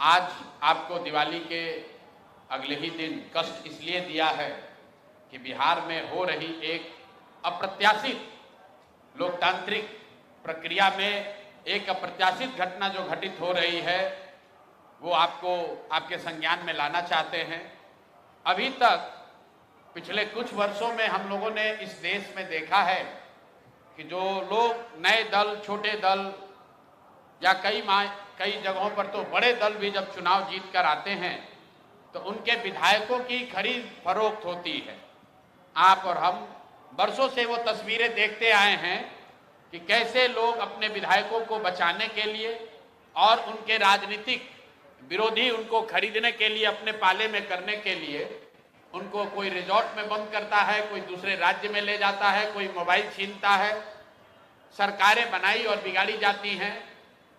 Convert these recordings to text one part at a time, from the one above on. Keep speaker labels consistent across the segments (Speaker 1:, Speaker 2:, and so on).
Speaker 1: आज आपको दिवाली के अगले ही दिन कष्ट इसलिए दिया है कि बिहार में हो रही एक अप्रत्याशित लोकतांत्रिक प्रक्रिया में एक अप्रत्याशित घटना जो घटित हो रही है वो आपको आपके संज्ञान में लाना चाहते हैं। अभी तक पिछले कुछ वर्षों में हम लोगों ने इस देश में देखा है कि जो लोग नए दल, छोटे दल या कई जगहों पर तो बड़े दल भी जब चुनाव जीत कर आते हैं तो उनके विधायकों की खरीद फरोख्त होती है। आप और हम वर्षों से वो तस्वीरें देखते आए हैं कि कैसे लोग अपने विधायकों को बचाने के लिए और उनके राजनीतिक विरोधी उनको खरीदने के लिए, अपने पाले में करने के लिए उनको कोई रिजॉर्ट में बंद करता है, कोई दूसरे राज्य में ले जाता है, कोई मोबाइल छीनता है। सरकारें बनाई और बिगाड़ी जाती हैं।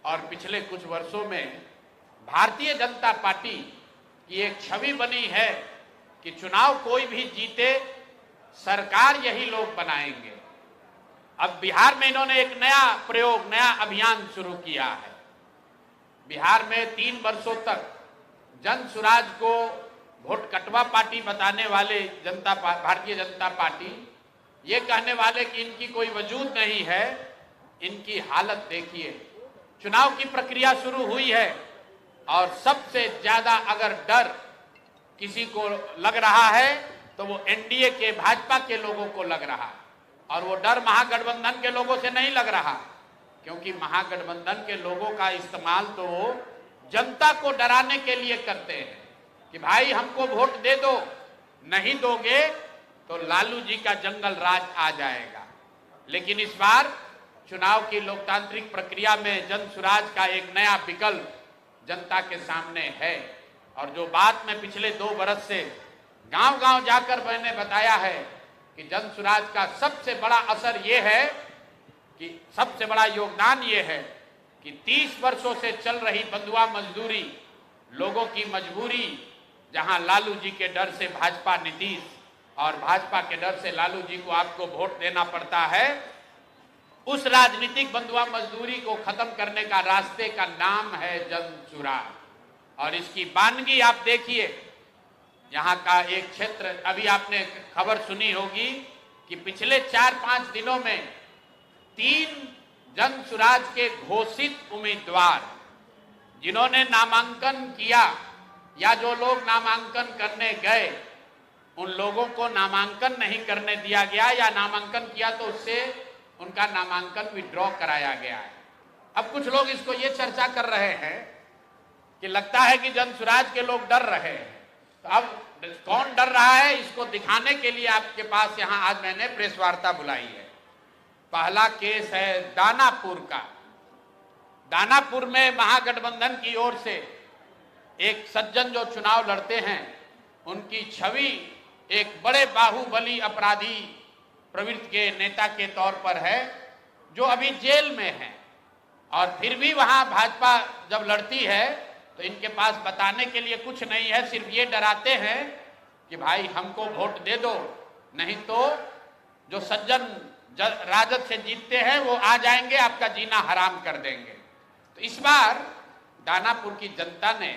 Speaker 1: और पिछले कुछ वर्षों में भारतीय जनता पार्टी की एक छवि बनी है कि चुनाव कोई भी जीते सरकार यही लोग बनाएंगे। अब बिहार में इन्होंने एक नया प्रयोग, नया अभियान शुरू किया है। बिहार में 3 वर्षों तक जन सुराज को वोट कटवा पार्टी बताने वाले भारतीय जनता पार्टी, ये कहने वाले कि इनकी कोई वजूद नहीं है, इनकी हालत देखिए। चुनाव की प्रक्रिया शुरू हुई है और सबसे ज्यादा अगर डर किसी को लग रहा है तो वो एनडीए के, भाजपा के लोगों को लग रहा है। और वो डर महागठबंधन के लोगों से नहीं लग रहा, क्योंकि महागठबंधन के लोगों का इस्तेमाल तो जनता को डराने के लिए करते हैं कि भाई हमको वोट दे दो, नहीं दोगे तो लालू जी का जंगल राज आ जाएगा। लेकिन इस बार चुनाव की लोकतांत्रिक प्रक्रिया में जन सुराज का एक नया विकल्प जनता के सामने है। और जो बात मैं पिछले 2 बरस से गांव-गांव जाकर मैंने बताया है कि जन सुराज का सबसे बड़ा असर ये है कि सबसे बड़ा योगदान ये है कि 30 वर्षों से चल रही बंधुआ मजदूरी, लोगों की मजबूरी, जहां लालू जी के डर से भाजपा नीतीश और भाजपा के डर से लालू जी को आपको वोट देना पड़ता है, उस राजनीतिक बंधुआ मजदूरी को खत्म करने का रास्ते का नाम है जन सुराज। और इसकी वानगी आप देखिए, यहाँ का एक क्षेत्र, अभी आपने खबर सुनी होगी कि पिछले 4-5 दिनों में 3 जन सुराज के घोषित उम्मीदवार जिन्होंने नामांकन किया या जो लोग नामांकन करने गए, उन लोगों को नामांकन नहीं करने दिया गया या नामांकन किया तो उससे उनका नामांकन विड्रॉ कराया गया है। अब कुछ लोग इसको ये चर्चा कर रहे हैं कि लगता है कि जन सुराज के लोग डर रहे हैं। तो अब कौन डर रहा है, इसको दिखाने के लिए आपके पास यहाँ आज मैंने प्रेस वार्ता बुलाई है। पहला केस है दानापुर का। दानापुर में महागठबंधन की ओर से एक सज्जन जो चुनाव लड़ते हैं, उनकी छवि एक बड़े बाहुबली अपराधी प्रवृत्ति के नेता के तौर पर है, जो अभी जेल में है। और फिर भी वहां भाजपा जब लड़ती है तो इनके पास बताने के लिए कुछ नहीं है, सिर्फ ये डराते हैं कि भाई हमको वोट दे दो, नहीं तो जो सज्जन राजद से जीतते हैं वो आ जाएंगे, आपका जीना हराम कर देंगे। तो इस बार दानापुर की जनता ने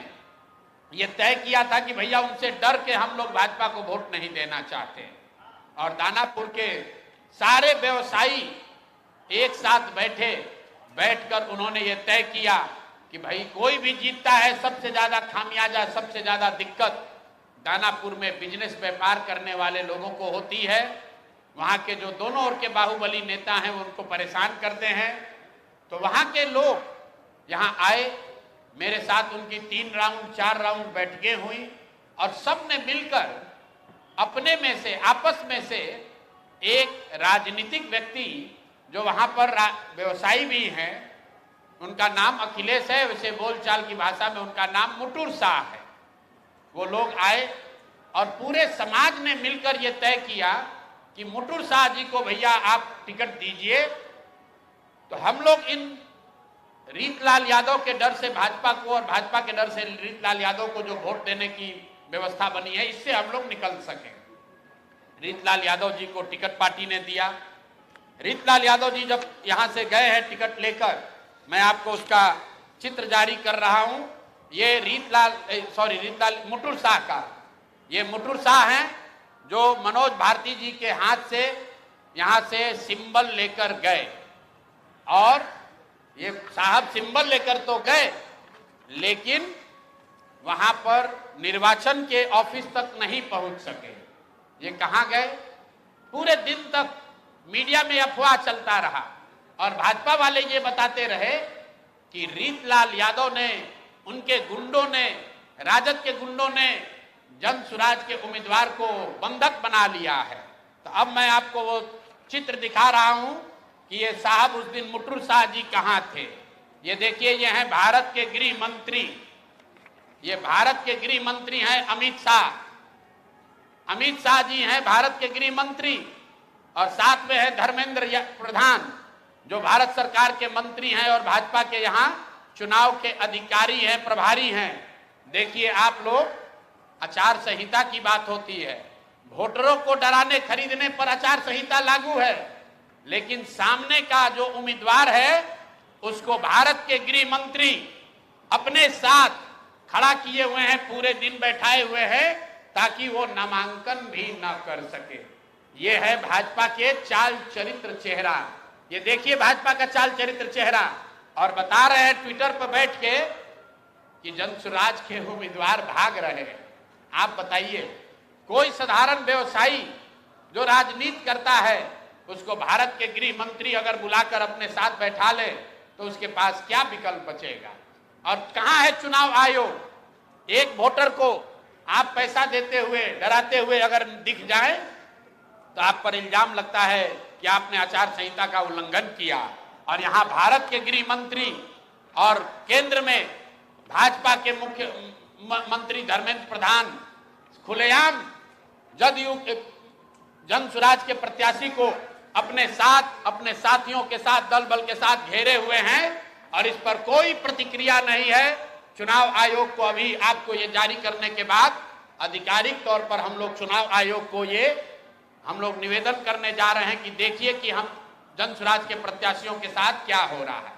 Speaker 1: ये तय किया था कि भैया उनसे डर के हम लोग भाजपा को वोट नहीं देना चाहते। और दानापुर के सारे व्यवसायी एक साथ बैठकर उन्होंने ये तय किया कि भाई कोई भी जीतता है, सबसे ज्यादा खामियाजा, सबसे ज्यादा दिक्कत दानापुर में बिजनेस व्यापार करने वाले लोगों को होती है। वहां के जो दोनों ओर के बाहुबली नेता हैं वो उनको परेशान करते हैं। तो वहां के लोग यहाँ आए, मेरे साथ उनकी 3 राउंड 4 राउंड बैठकें हुई और सबने मिलकर अपने में से, आपस में से एक राजनीतिक व्यक्ति जो वहां पर व्यवसायी भी हैं, उनका नाम अखिलेश है, वैसे बोलचाल की भाषा में उनका नाम मुटुर शाह है। वो लोग आए और पूरे समाज ने मिलकर ये तय किया कि मुटुर शाह जी को भैया आप टिकट दीजिए। तो हम लोग इन रीतलाल यादव के डर से भाजपा को और भाजपा के डर से रीतलाल यादव को जो वोट देने की व्यवस्था बनी है, इससे हम लोग निकल सके। रीतलाल यादव जी को टिकट पार्टी ने दिया। रीतलाल यादव जी जब यहां से गए हैं टिकट लेकर, मैं आपको उसका चित्र जारी कर रहा हूं। ये रीतलाल मुटुर शाह का, ये मुटुर शाह हैं जो मनोज भारती जी के हाथ से यहाँ से सिंबल लेकर गए, और ये साहब सिंबल लेकर तो गए लेकिन वहां पर निर्वाचन के ऑफिस तक नहीं पहुंच सके। ये कहां गए? पूरे दिन तक मीडिया में अफवाह चलता रहा और भाजपा वाले ये बताते रहे कि रीतलाल यादव ने, उनके गुंडों ने, राजद के गुंडों ने जन सुराज के उम्मीदवार को बंधक बना लिया है। तो अब मैं आपको वो चित्र दिखा रहा हूं कि ये साहब उस दिन मुटुर शाह जी कहां थे। ये देखिए, ये हैं भारत के गृह मंत्री, ये भारत के गृह मंत्री हैं अमित शाह। अमित शाह जी हैं भारत के गृह मंत्री, और साथ में है धर्मेंद्र प्रधान जो भारत सरकार के मंत्री हैं और भाजपा के यहाँ चुनाव के अधिकारी हैं, प्रभारी हैं। देखिए आप लोग, आचार संहिता की बात होती है, वोटरों को डराने खरीदने पर आचार संहिता लागू है, लेकिन सामने का जो उम्मीदवार है उसको भारत के गृह मंत्री अपने साथ खड़ा किए हुए हैं, पूरे दिन बैठाए हुए हैं ताकि वो नामांकन भी न कर सके। ये है भाजपा के चाल चरित्र चेहरा। ये देखिए भाजपा का चाल चरित्र चेहरा, और बता रहे हैं ट्विटर पर बैठ के कि जनसुराज के उम्मीदवार भाग रहे हैं। आप बताइए, कोई साधारण व्यवसायी जो राजनीति करता है उसको भारत के गृह मंत्री अगर बुलाकर अपने साथ बैठा ले तो उसके पास क्या विकल्प बचेगा? और कहां है चुनाव आयोग? एक वोटर को आप पैसा देते हुए, डराते हुए अगर दिख जाए तो आप पर इल्जाम लगता है कि आपने आचार संहिता का उल्लंघन किया। और यहां भारत के गृह मंत्री और केंद्र में भाजपा के मुख्य मंत्री धर्मेंद्र प्रधान खुलेआम जदयू जनसुराज के प्रत्याशी को अपने साथ, अपने साथियों के साथ, दल बल के साथ घेरे हुए हैं, और इस पर कोई प्रतिक्रिया नहीं है। चुनाव आयोग को अभी आपको ये जारी करने के बाद आधिकारिक तौर पर हम लोग चुनाव आयोग को हम लोग निवेदन करने जा रहे हैं कि देखिए कि हम जनसुराज के प्रत्याशियों के साथ क्या हो रहा है।